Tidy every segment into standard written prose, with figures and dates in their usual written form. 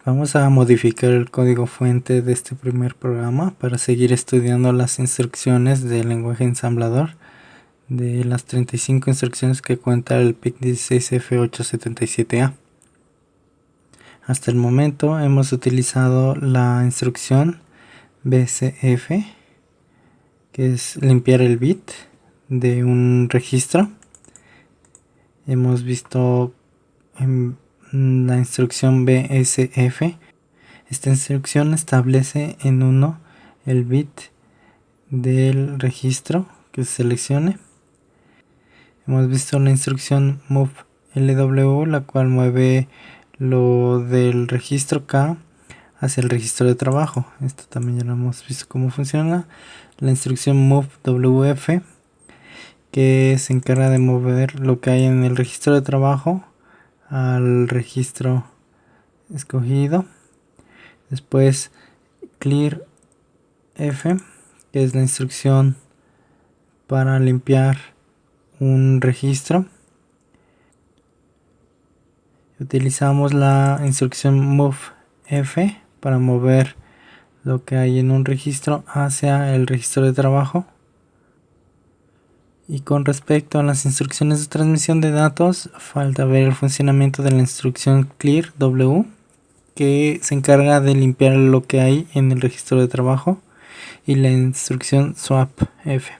Vamos a modificar el código fuente de este primer programa para seguir estudiando las instrucciones del lenguaje ensamblador de las 35 instrucciones que cuenta el PIC 16F877A. Hasta el momento hemos utilizado la instrucción BCF, que es limpiar el bit de un registro. Hemos visto en la instrucción BSF. Esta instrucción establece en 1 el bit del registro que se seleccione. Hemos visto la instrucción move LW, la cual mueve lo del registro K hacia el registro de trabajo. Esto también ya lo hemos visto cómo funciona. La instrucción move WF, que se encarga de mover lo que hay en el registro de trabajo al registro escogido. Después clear F, que es la instrucción para limpiar un registro. Utilizamos la instrucción move F para mover lo que hay en un registro hacia el registro de trabajo. Y con respecto a las instrucciones de transmisión de datos, falta ver el funcionamiento de la instrucción clear W, que se encarga de limpiar lo que hay en el registro de trabajo, y la instrucción swap F.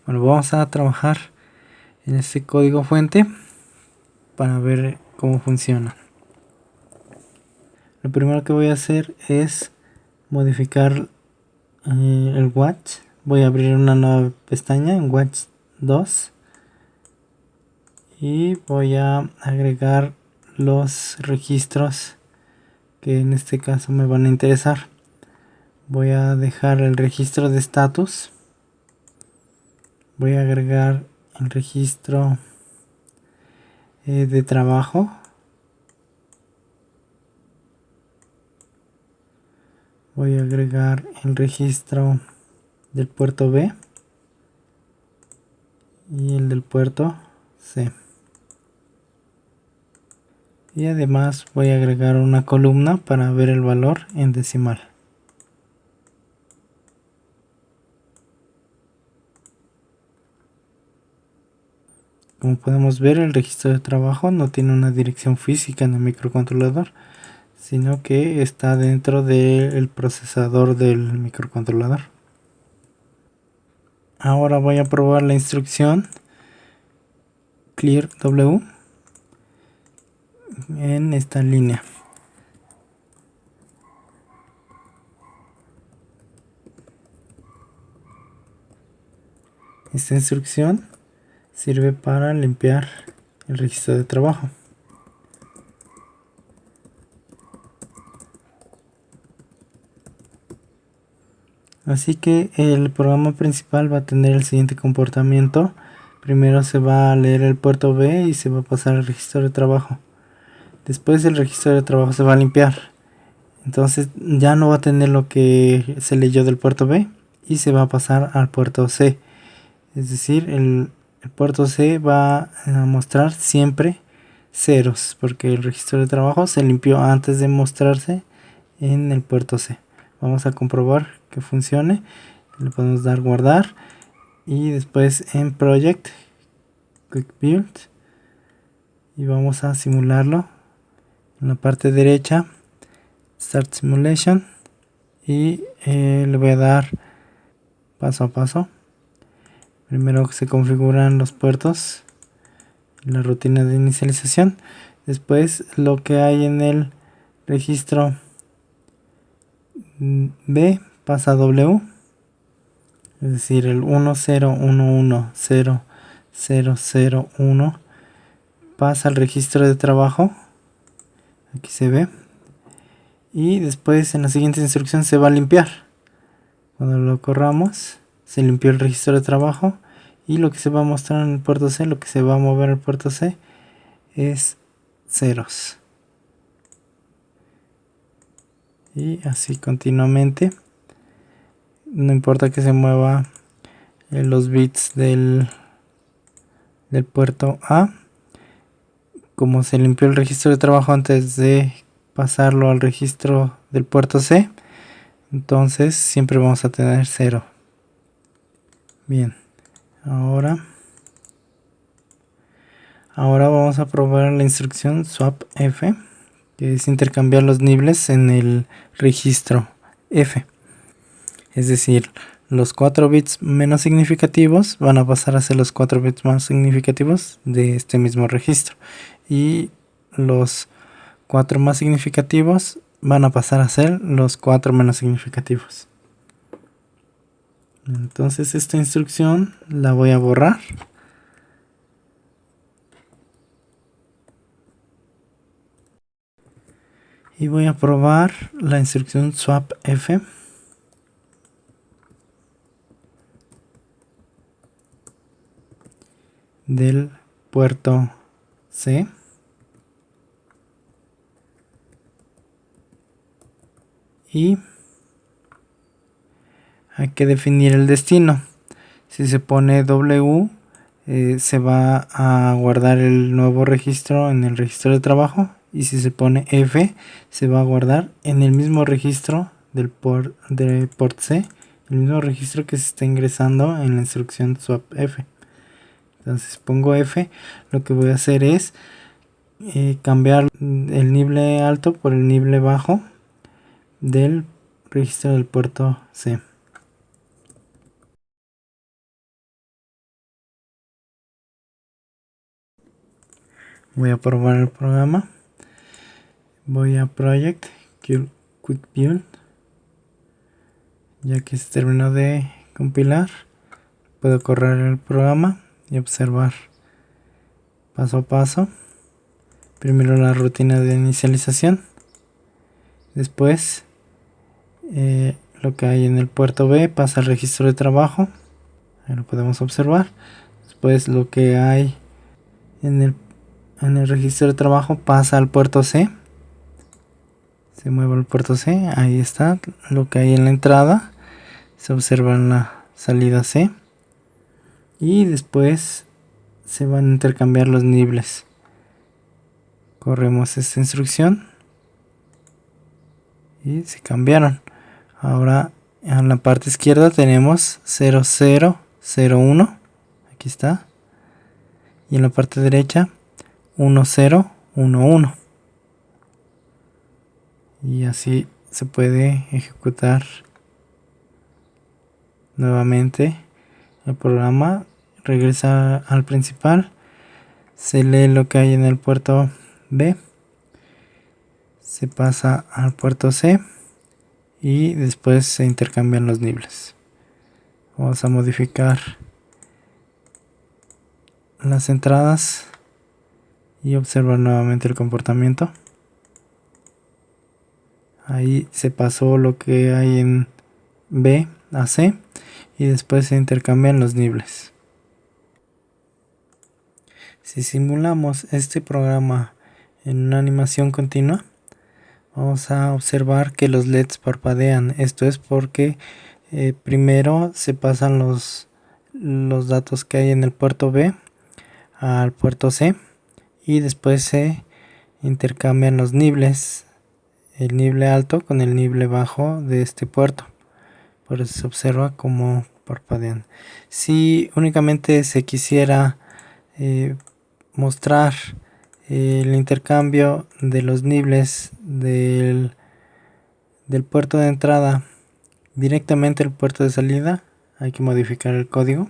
Bueno, vamos a trabajar en este código fuente para ver cómo funciona. Lo primero que voy a hacer es modificar el watch. Voy a abrir una nueva pestaña en watch 2 y voy a agregar los registros que en este caso me van a interesar. Voy a dejar el registro de status. Voy a agregar el registro de trabajo. Voy a agregar el registro del puerto B y el del puerto C. Y además voy a agregar una columna para ver el valor en decimal. Como podemos ver, el registro de trabajo no tiene una dirección física en el microcontrolador, sino que está dentro del procesador del microcontrolador. Ahora voy a probar la instrucción clear W en esta línea. Esta instrucción sirve para limpiar el registro de trabajo. Así que el programa principal va a tener el siguiente comportamiento. Primero se va a leer el puerto B y se va a pasar al registro de trabajo. Después el registro de trabajo se va a limpiar. Entonces ya no va a tener lo que se leyó del puerto B y se va a pasar al puerto C. Es decir, el puerto C va a mostrar siempre ceros, porque el registro de trabajo se limpió antes de mostrarse en el puerto C. Vamos a comprobar que funcione. Le podemos dar guardar y después en project quick build y vamos a simularlo. En la parte derecha start simulation y le voy a dar paso a paso. Primero se configuran los puertos, la rutina de inicialización, después lo que hay en el registro B pasa a W, es decir, el 10110001 pasa al registro de trabajo, aquí se ve, y después en la siguiente instrucción se va a limpiar. Cuando lo corramos se limpió el registro de trabajo y lo que se va a mostrar en el puerto C, lo que se va a mover al puerto C es ceros. Y así continuamente, no importa que se mueva los bits del puerto A, como se limpió el registro de trabajo antes de pasarlo al registro del puerto C, entonces siempre vamos a tener 0. Bien, ahora vamos a probar la instrucción swap F, que es intercambiar los niveles en el registro F. Es decir, los 4 bits menos significativos van a pasar a ser los 4 bits más significativos de este mismo registro. Y los 4 más significativos van a pasar a ser los 4 menos significativos. Entonces esta instrucción la voy a borrar. Y voy a probar la instrucción swap F. Del puerto C. Y hay que definir el destino. Si se pone W, se va a guardar el nuevo registro en el registro de trabajo. Y si se pone F, se va a guardar en el mismo registro del port C, el mismo registro que se está ingresando en la instrucción swap F. Entonces pongo F, lo que voy a hacer es cambiar el nivel alto por el nivel bajo del registro del puerto C. Voy a probar el programa. Voy a Project, Quick Build. Ya que se terminó de compilar, puedo correr el programa y observar paso a paso. Primero la rutina de inicialización. Después lo que hay en el puerto B pasa al registro de trabajo. Ahí lo podemos observar. Después lo que hay en el registro de trabajo pasa al puerto C. Se mueve al puerto C. Ahí está lo que hay en la entrada. Se observa en la salida C. Y después se van a intercambiar los niveles. Corremos esta instrucción. Y se cambiaron. Ahora en la parte izquierda tenemos 0001. Aquí está. Y en la parte derecha 1011. Y así se puede ejecutar nuevamente el programa. Regresa al principal. Se lee lo que hay en el puerto B. Se pasa al puerto C. Y después se intercambian los niveles. Vamos a modificar las entradas y observar nuevamente el comportamiento. Ahí se pasó lo que hay en B a C y después se intercambian los niveles. Si simulamos este programa en una animación continua, vamos a observar que los LEDs parpadean. Esto es porque primero se pasan los datos que hay en el puerto B al puerto C y después se intercambian los niveles, el nivel alto con el nivel bajo de este puerto. Por eso se observa como parpadean. Si únicamente se quisiera mostrar el intercambio de los niveles del puerto de entrada directamente al puerto de salida, hay que modificar el código.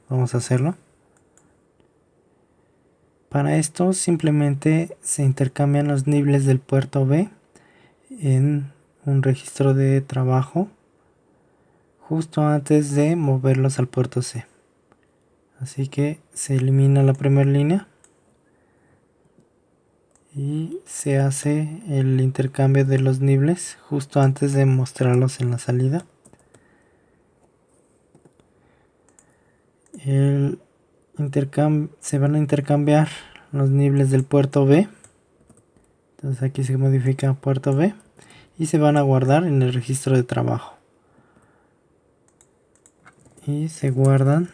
Vamos a hacerlo. Para esto simplemente se intercambian los niveles del puerto B en un registro de trabajo justo antes de moverlos al puerto C. Así que se elimina la primera línea y se hace el intercambio de los niveles justo antes de mostrarlos en la salida. Se van a intercambiar los niveles del puerto B. Entonces aquí se modifica puerto B y se van a guardar en el registro de trabajo. Y se guardan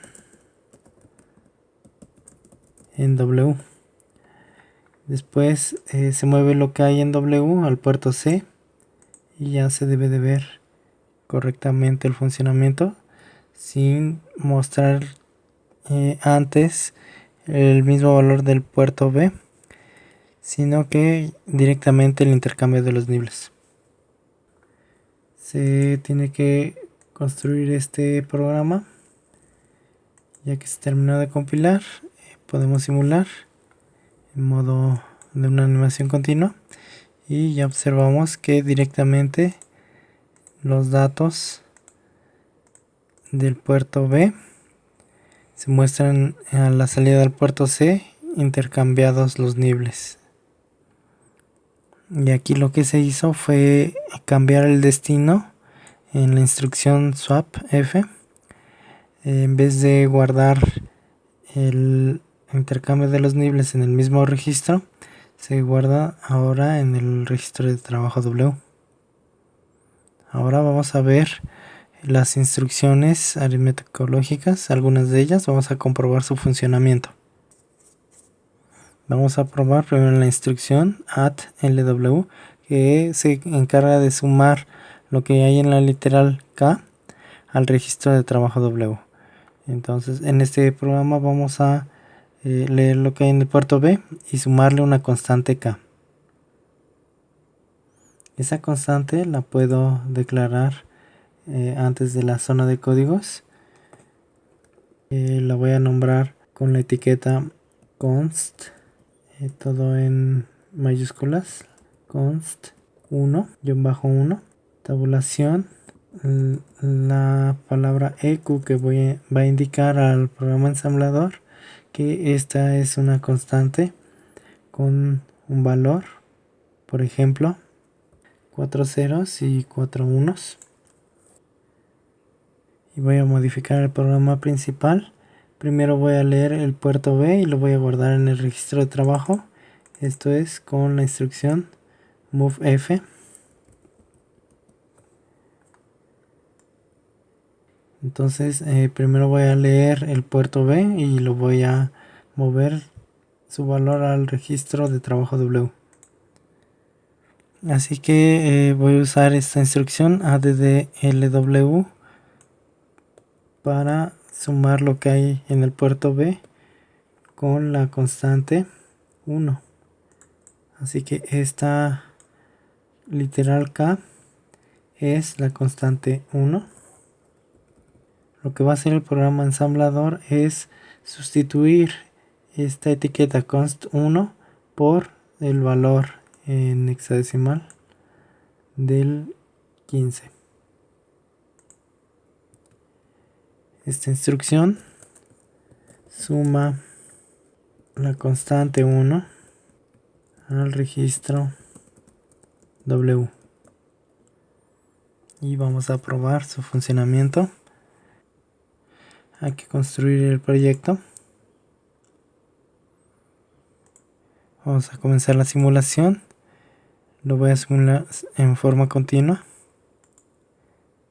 en W. Después se mueve lo que hay en W al puerto C y ya se debe de ver correctamente el funcionamiento sin mostrar antes el mismo valor del puerto B, sino que directamente el intercambio de los niveles. Se tiene que construir este programa. Ya que se terminó de compilar, podemos simular en modo de una animación continua y ya observamos que directamente los datos del puerto B se muestran a la salida del puerto C intercambiados los niveles. Y aquí lo que se hizo fue cambiar el destino en la instrucción swap F. En vez de guardar el intercambio de los niveles en el mismo registro, se guarda ahora en el registro de trabajo W. Ahora vamos a ver las instrucciones aritmético-lógicas, algunas de ellas vamos a comprobar su funcionamiento. Vamos a probar primero la instrucción add-lw, que se encarga de sumar lo que hay en la literal K al registro de trabajo W. Entonces en este programa vamos a leer lo que hay en el puerto B y sumarle una constante K. Esa constante la puedo declarar antes de la zona de códigos. La voy a nombrar con la etiqueta const, todo en mayúsculas, const 1-1, tabulación, la palabra eq que va a indicar al programa ensamblador que esta es una constante con un valor, por ejemplo 4 ceros y 4 unos, y voy a modificar el programa principal. Primero voy a leer el puerto B y lo voy a guardar en el registro de trabajo, esto es con la instrucción movef. Entonces primero voy a leer el puerto B y lo voy a mover su valor al registro de trabajo W. Así que voy a usar esta instrucción addlw para sumar lo que hay en el puerto B con la constante 1. Así que esta literal K es la constante 1. Lo que va a hacer el programa ensamblador es sustituir esta etiqueta const 1 por el valor en hexadecimal del 15. Esta instrucción suma la constante 1 al registro W y vamos a probar su funcionamiento. Hay que construir el proyecto. Vamos a comenzar la simulación. Lo voy a simular en forma continua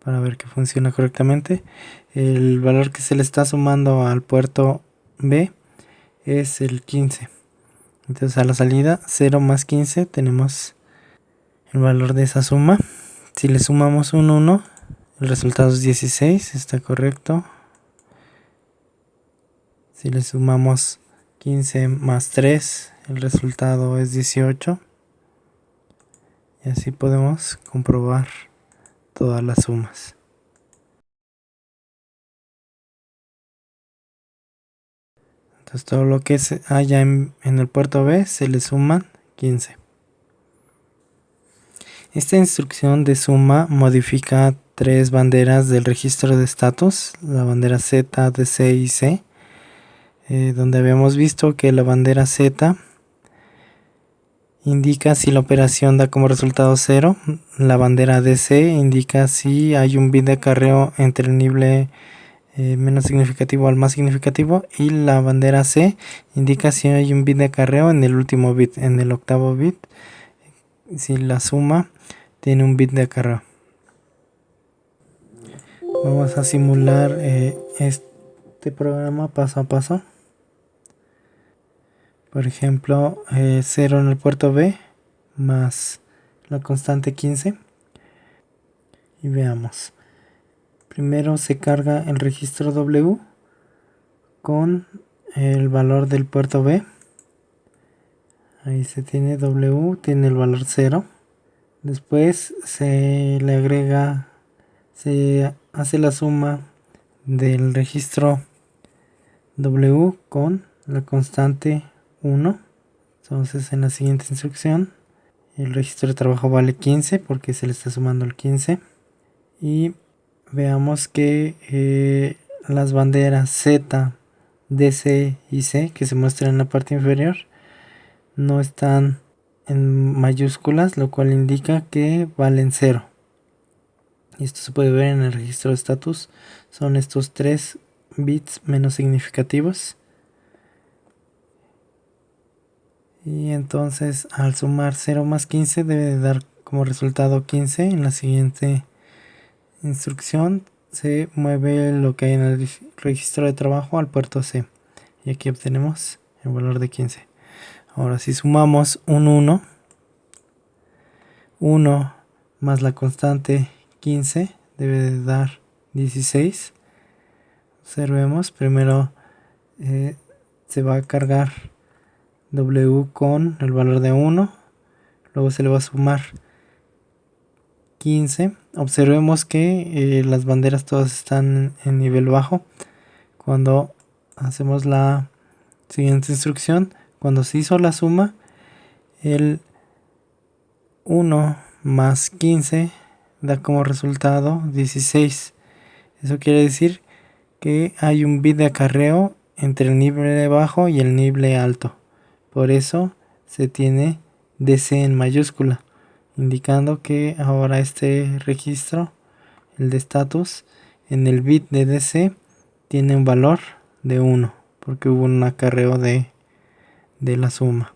para ver que funciona correctamente. El valor que se le está sumando al puerto B es el 15. Entonces a la salida 0 más 15 tenemos el valor de esa suma. Si le sumamos un 1, el resultado es 16, está correcto. Si le sumamos 15 más 3, el resultado es 18. Y así podemos comprobar todas las sumas. Entonces todo lo que haya en el puerto B se le suman 15. Esta instrucción de suma modifica tres banderas del registro de estatus, la bandera Z, DC y C, donde habíamos visto que la bandera Z indica si la operación da como resultado 0, la bandera DC indica si hay un bit de acarreo entre el nivel menos significativo al más significativo, y la bandera C indica si hay un bit de acarreo en el último bit, en el octavo bit, si la suma tiene un bit de acarreo. Vamos a simular este programa paso a paso. Por ejemplo, 0 en el puerto B más la constante 15. Y veamos. Primero se carga el registro W con el valor del puerto B. Ahí se tiene W, tiene el valor 0. Después se le agrega, se hace la suma del registro W con la constante 1. Entonces en la siguiente instrucción el registro de trabajo vale 15 porque se le está sumando el 15. Y veamos que las banderas Z, DC y C que se muestran en la parte inferior no están en mayúsculas, lo cual indica que valen 0. Y esto se puede ver en el registro de estatus. Son estos 3 bits menos significativos. Y entonces al sumar 0 más 15 debe de dar como resultado 15. En la siguiente instrucción se mueve lo que hay en el registro de trabajo al puerto C. Y aquí obtenemos el valor de 15. Ahora si sumamos un 1 más la constante 15 debe de dar 16. Observemos, primero se va a cargar W con el valor de 1, luego se le va a sumar 15. Observemos que las banderas todas están en nivel bajo. Cuando hacemos la siguiente instrucción, cuando se hizo la suma, el 1 más 15 da como resultado 16. Eso quiere decir que hay un bit de acarreo entre el nivel bajo y el nivel alto. Por eso se tiene DC en mayúscula, indicando que ahora este registro, el de status, en el bit de DC tiene un valor de 1, porque hubo un acarreo de la suma.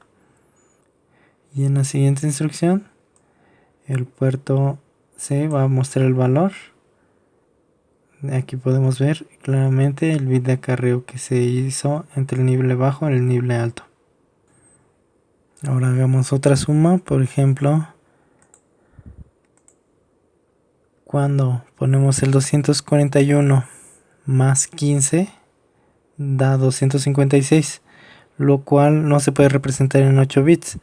Y en la siguiente instrucción, el puerto C va a mostrar el valor. Aquí podemos ver claramente el bit de acarreo que se hizo entre el nivel bajo y el nivel alto. Ahora hagamos otra suma, por ejemplo, cuando ponemos el 241 más 15 da 256, lo cual no se puede representar en 8 bits.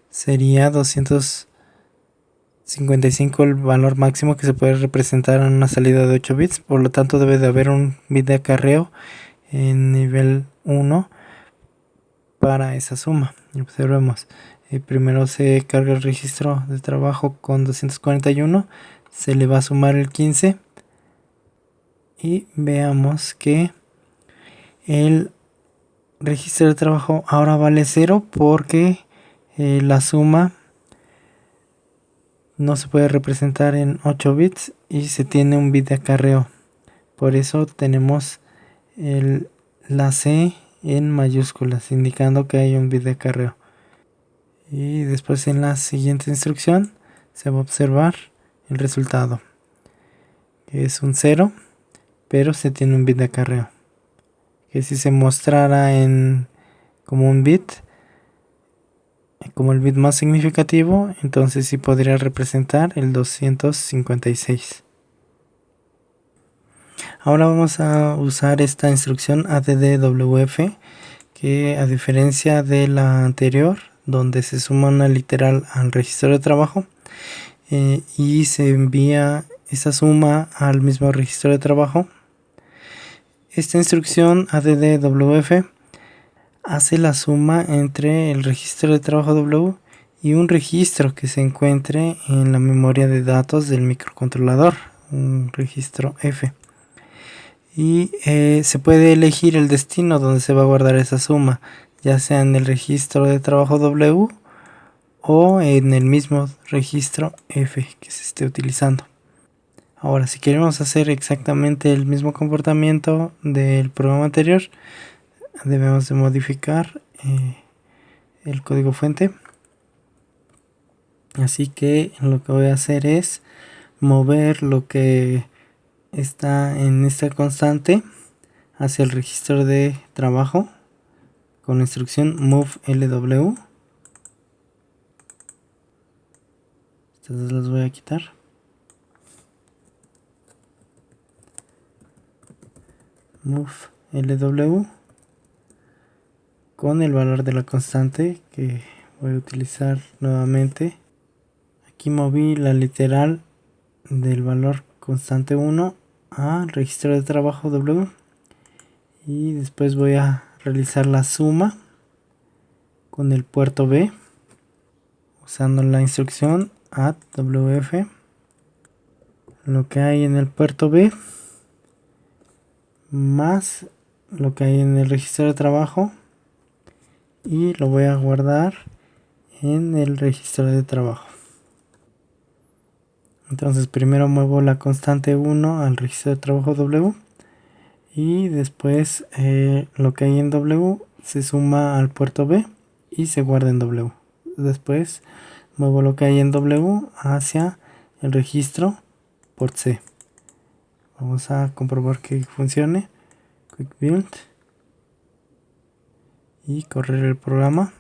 Sería 255 el valor máximo que se puede representar en una salida de 8 bits, por lo tanto debe de haber un bit de acarreo en nivel 1 para esa suma. Observemos, primero se carga el registro de trabajo con 241, se le va a sumar el 15 y veamos que el registro de trabajo ahora vale 0 porque la suma no se puede representar en 8 bits y se tiene un bit de acarreo. Por eso tenemos la C en mayúsculas, indicando que hay un bit de acarreo. Y después en la siguiente instrucción se va a observar el resultado, que es un 0, pero se tiene un bit de acarreo. Que si se mostrara como un bit, como el bit más significativo, entonces sí podría representar el 256. Ahora vamos a usar esta instrucción addwf, que a diferencia de la anterior, donde se suma una literal al registro de trabajo y se envía esa suma al mismo registro de trabajo, esta instrucción addwf hace la suma entre el registro de trabajo W y un registro que se encuentre en la memoria de datos del microcontrolador, un registro F. Y se puede elegir el destino donde se va a guardar esa suma, ya sea en el registro de trabajo W o en el mismo registro F que se esté utilizando. Ahora, si queremos hacer exactamente el mismo comportamiento del programa anterior, debemos de modificar el código fuente. Así que lo que voy a hacer es mover lo que está en esta constante hacia el registro de trabajo con la instrucción move LW. Estas dos las voy a quitar. Move LW con el valor de la constante que voy a utilizar nuevamente. Aquí moví la literal del valor constante 1 al registro de trabajo W, y después voy a realizar la suma con el puerto B usando la instrucción add WF, lo que hay en el puerto B más lo que hay en el registro de trabajo, y lo voy a guardar en el registro de trabajo. Entonces primero muevo la constante 1 al registro de trabajo W, y después lo que hay en W se suma al puerto B y se guarda en W. Después muevo lo que hay en W hacia el registro port C. Vamos a comprobar que funcione. Quick Build y correr el programa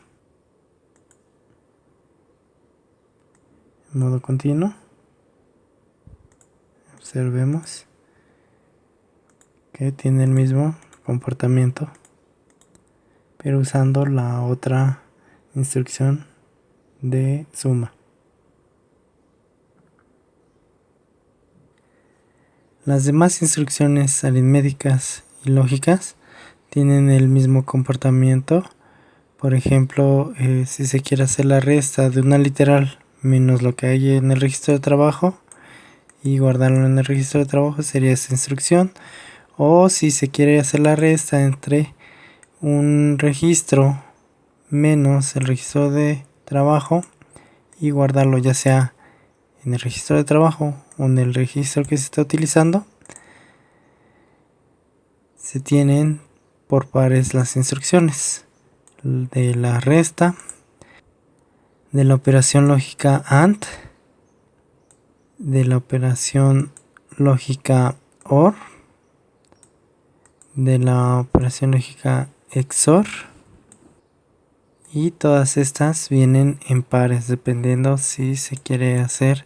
en modo continuo. Observemos que tiene el mismo comportamiento, pero usando la otra instrucción de suma. Las demás instrucciones aritméticas y lógicas tienen el mismo comportamiento. Por ejemplo, si se quiere hacer la resta de una literal menos lo que hay en el registro de trabajo y guardarlo en el registro de trabajo, sería esta instrucción. O si se quiere hacer la resta entre un registro menos el registro de trabajo y guardarlo ya sea en el registro de trabajo o en el registro que se está utilizando, se tienen por pares las instrucciones de la resta, de la operación lógica AND, de la operación lógica OR, de la operación lógica XOR, y todas estas vienen en pares dependiendo si se quiere hacer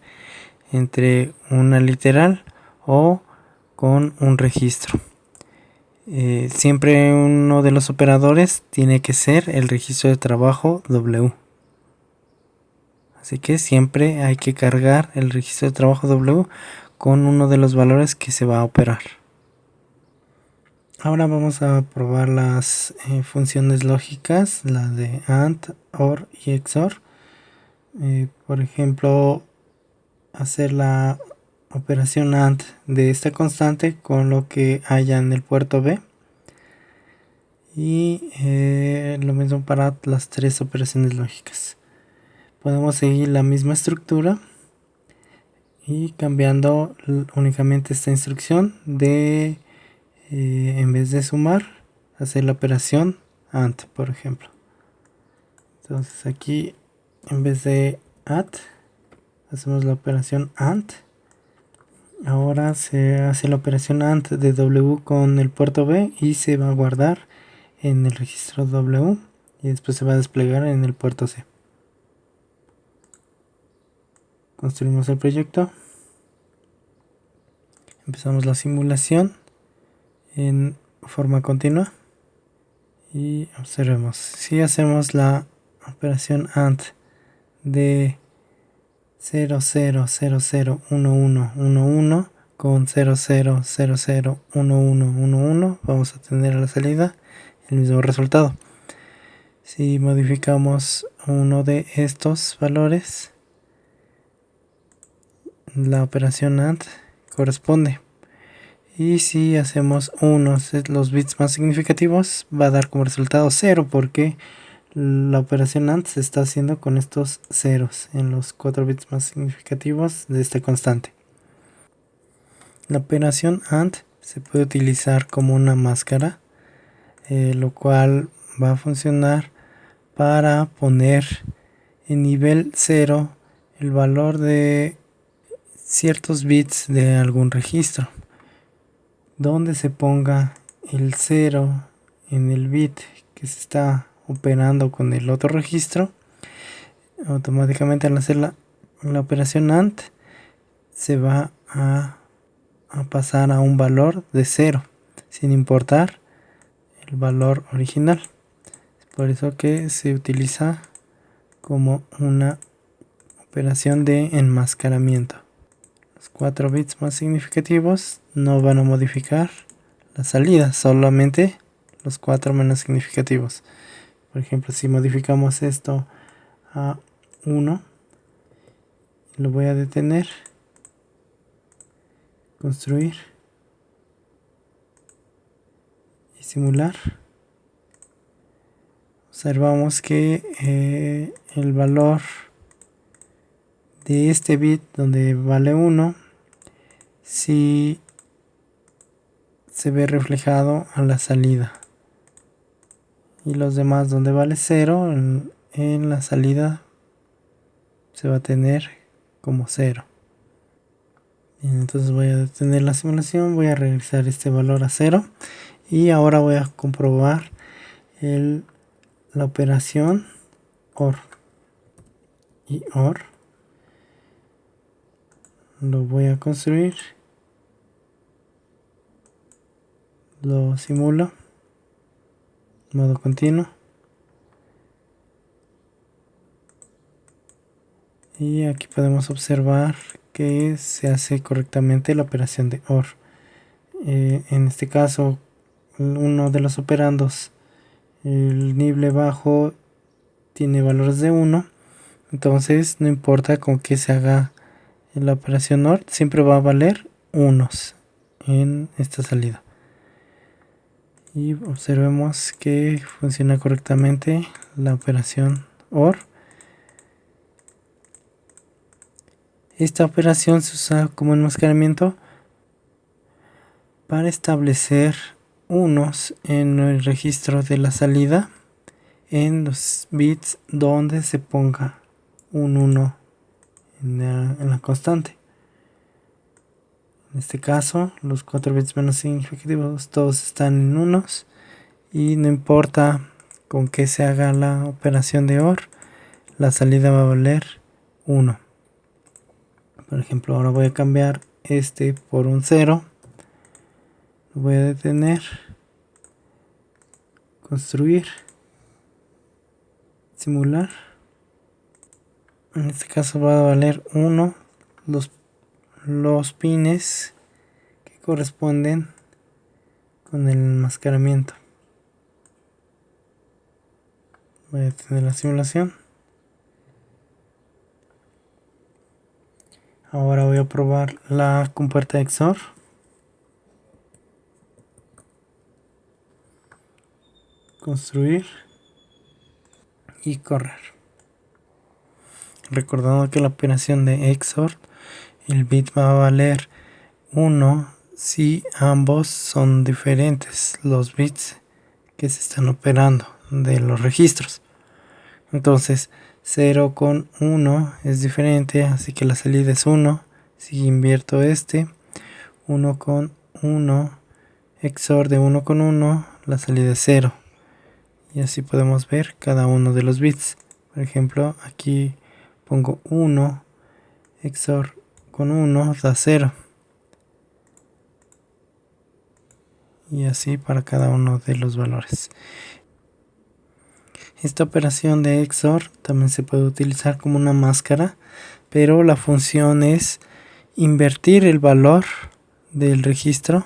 entre una literal o con un registro. Siempre uno de los operadores tiene que ser el registro de trabajo W. Así que siempre hay que cargar el registro de trabajo W con uno de los valores que se va a operar. Ahora vamos a probar las funciones lógicas, la de AND, OR y XOR. Por ejemplo, hacer la operación AND de esta constante con lo que haya en el puerto B, y lo mismo para las tres operaciones lógicas. Podemos seguir la misma estructura y cambiando únicamente esta instrucción de en vez de sumar, hacer la operación AND, por ejemplo. Entonces aquí en vez de add hacemos la operación AND. Ahora se hace la operación AND de W con el puerto B y se va a guardar en el registro W y después se va a desplegar en el puerto C. Construimos el proyecto, empezamos la simulación en forma continua y observemos, si hacemos la operación AND de 00001111 con 00001111, vamos a tener a la salida el mismo resultado. Si modificamos uno de estos valores, la operación AND corresponde, y si hacemos unos de los bits más significativos va a dar como resultado 0, porque la operación AND se está haciendo con estos ceros en los 4 bits más significativos de esta constante. La operación AND se puede utilizar como una máscara, lo cual va a funcionar para poner en nivel 0 el valor de ciertos bits de algún registro. Donde se ponga el 0 en el bit que se está operando con el otro registro, automáticamente al hacer la operación AND se va a pasar a un valor de 0 sin importar el valor original. Es por eso que se utiliza como una operación de enmascaramiento. Los 4 bits más significativos no van a modificar la salida, solamente los 4 menos significativos. Por ejemplo, si modificamos esto a 1, lo voy a detener, construir y simular. Observamos que el valor de este bit donde vale 1 si se ve reflejado a la salida, y los demás donde vale 0 en la salida se va a tener como 0. Bien, entonces voy a detener la simulación, voy a regresar este valor a 0 y ahora voy a comprobar la operación OR. Y OR lo voy a construir, lo simulo, modo continuo, y aquí podemos observar que se hace correctamente la operación de OR. En este caso, uno de los operandos, el nible bajo, tiene valores de 1, entonces no importa con qué se haga la operación OR, siempre va a valer unos en esta salida. Y observemos que funciona correctamente la operación OR. Esta operación se usa como enmascaramiento para establecer unos en el registro de la salida en los bits donde se ponga un 1 en la constante. En este caso, los 4 bits menos significativos todos están en unos, y no importa con qué se haga la operación de OR, la salida va a valer 1. Por ejemplo, ahora voy a cambiar este por un 0, lo voy a detener, construir, simular. En este caso va a valer 1 los pines que corresponden con el enmascaramiento. Voy a detener la simulación. Ahora voy a probar la compuerta XOR. Construir y correr. Recordando que la operación de XOR, el bit va a valer 1 si ambos son diferentes los bits que se están operando de los registros. Entonces 0 con 1 es diferente, así que la salida es 1. Si invierto 1 con 1, XOR de 1 con 1, la salida es 0. Y así podemos ver cada uno de los bits. Por ejemplo, aquí pongo 1, XOR con 1 da 0. Y así para cada uno de los valores. Esta operación de XOR también se puede utilizar como una máscara, pero la función es invertir el valor del registro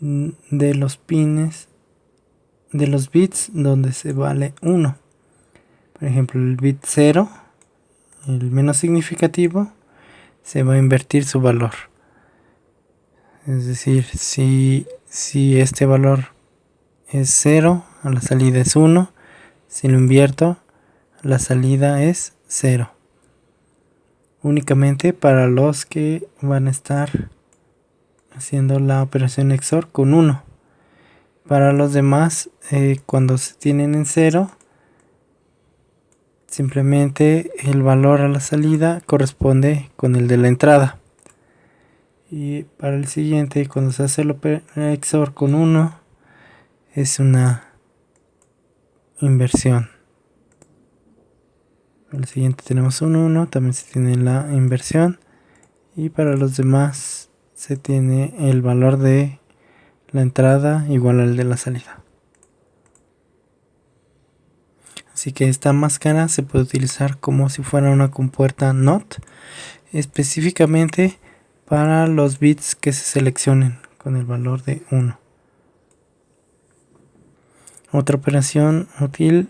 de los pines, de los bits donde se vale 1. Por ejemplo, el bit 0, el menos significativo, se va a invertir su valor. Es decir, si este valor es 0, a la salida es 1. Si lo invierto, la salida es 0. Únicamente para los que van a estar haciendo la operación XOR con 1. Para los demás, cuando se tienen en 0, simplemente el valor a la salida corresponde con el de la entrada. Y para el siguiente, cuando se hace el XOR con 1, es una inversión. El siguiente tenemos un 1, también se tiene la inversión. Y para los demás se tiene el valor de la entrada igual al de la salida. Así que esta máscara se puede utilizar como si fuera una compuerta NOT, específicamente para los bits que se seleccionen con el valor de 1. Otra operación útil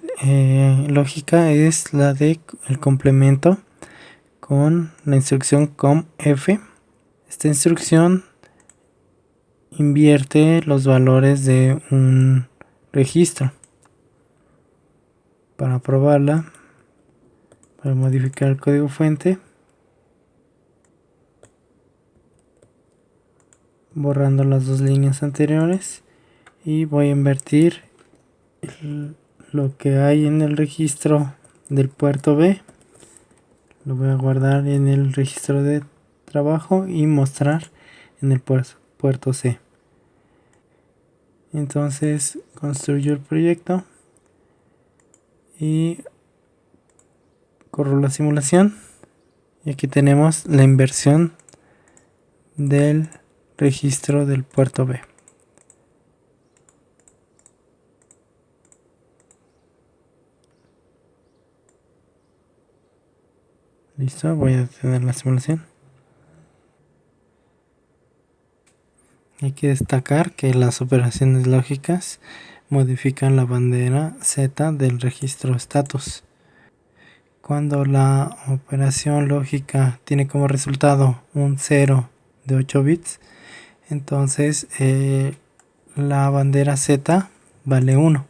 lógica es la de el complemento con la instrucción COMF. Esta instrucción invierte los valores de un registro. Para probarla, para modificar el código fuente, borrando las dos líneas anteriores, y voy a invertir lo que hay en el registro del puerto B. Lo voy a guardar en el registro de trabajo y mostrar en el puerto C. Entonces construyo el proyecto y corro la simulación, y aquí tenemos la inversión del registro del puerto B. Listo, voy a detener la simulación. Hay que destacar que las operaciones lógicas modifican la bandera Z del registro status. Cuando la operación lógica tiene como resultado un 0 de 8 bits, entonces la bandera Z vale 1.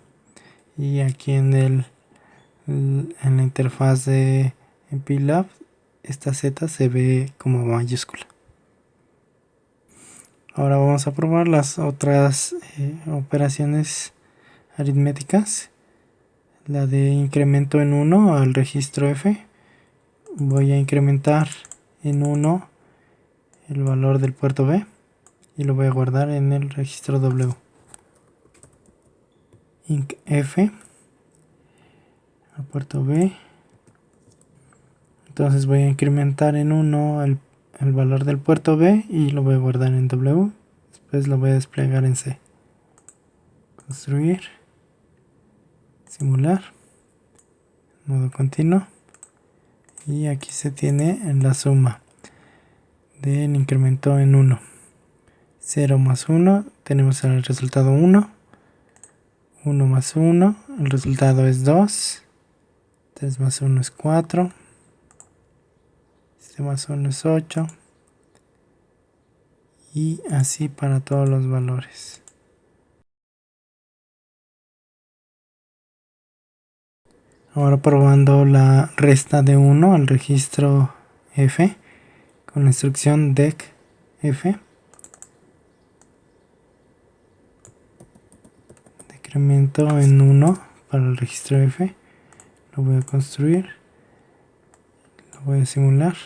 Y aquí en la interfaz de MPLAB, esta Z se ve como mayúscula. Ahora vamos a probar las otras operaciones aritméticas. La de incremento en 1 al registro F. Voy a incrementar en 1 el valor del puerto B y lo voy a guardar en el registro W. Inc F al puerto B. Entonces voy a incrementar en 1 el valor del puerto B y lo voy a guardar en W. Después lo voy a desplegar en C. Construir. Simular. Modo continuo. Y aquí se tiene en la suma del incremento en 1. 0 más 1, tenemos el resultado 1. 1 más 1, el resultado es 2. 3 más 1 es 4. 7 más 1 es 8. Y así para todos los valores. Ahora probando la resta de 1 al registro F con la instrucción DEC F. Decremento en 1 para el registro F. Lo voy a construir. Lo voy a simular.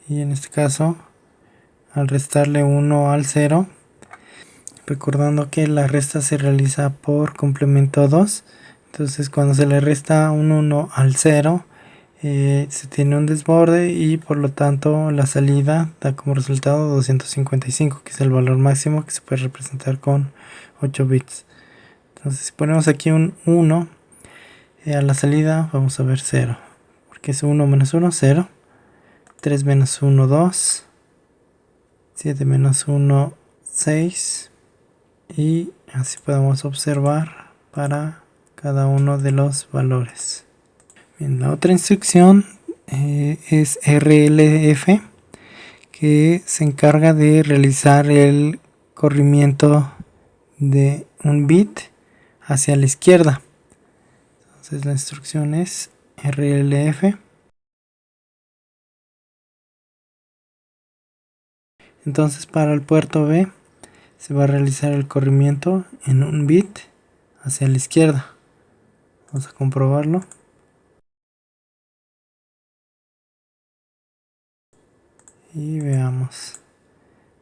Y en este caso, al restarle 1 al 0, recordando que la resta se realiza por complemento 2, entonces cuando se le resta un 1 al 0, se tiene un desborde y por lo tanto la salida da como resultado 255, que es el valor máximo que se puede representar con 8 bits. Entonces si ponemos aquí un 1, a la salida vamos a ver 0, porque es 1 menos 1, 0. 3 menos 1, 2. 7 menos 1, 6. Y así podemos observar para cada uno de los valores. Bien, la otra instrucción es RLF, que se encarga de realizar el corrimiento de un bit hacia la izquierda. Entonces la instrucción es RLF. Entonces para el puerto B se va a realizar el corrimiento en un bit hacia la izquierda. Vamos a comprobarlo. Y veamos.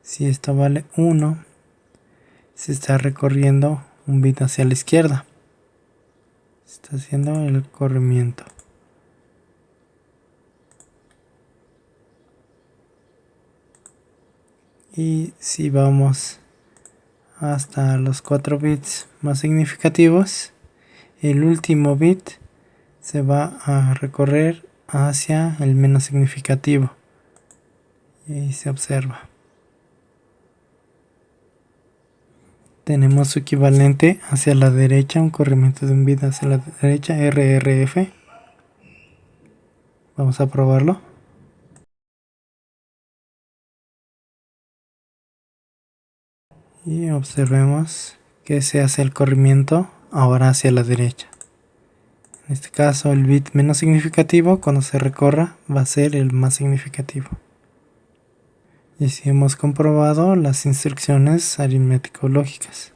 Si esto vale 1, se está recorriendo un bit hacia la izquierda. Está haciendo el corrimiento. Y si vamos hasta los 4 bits más significativos, el último bit se va a recorrer hacia el menos significativo. Y ahí se observa. Tenemos su equivalente hacia la derecha, un corrimiento de un bit hacia la derecha, RRF. Vamos a probarlo. Y observemos que se hace el corrimiento ahora hacia la derecha. En este caso el bit menos significativo cuando se recorra va a ser el más significativo. Y así hemos comprobado las instrucciones aritmético-lógicas.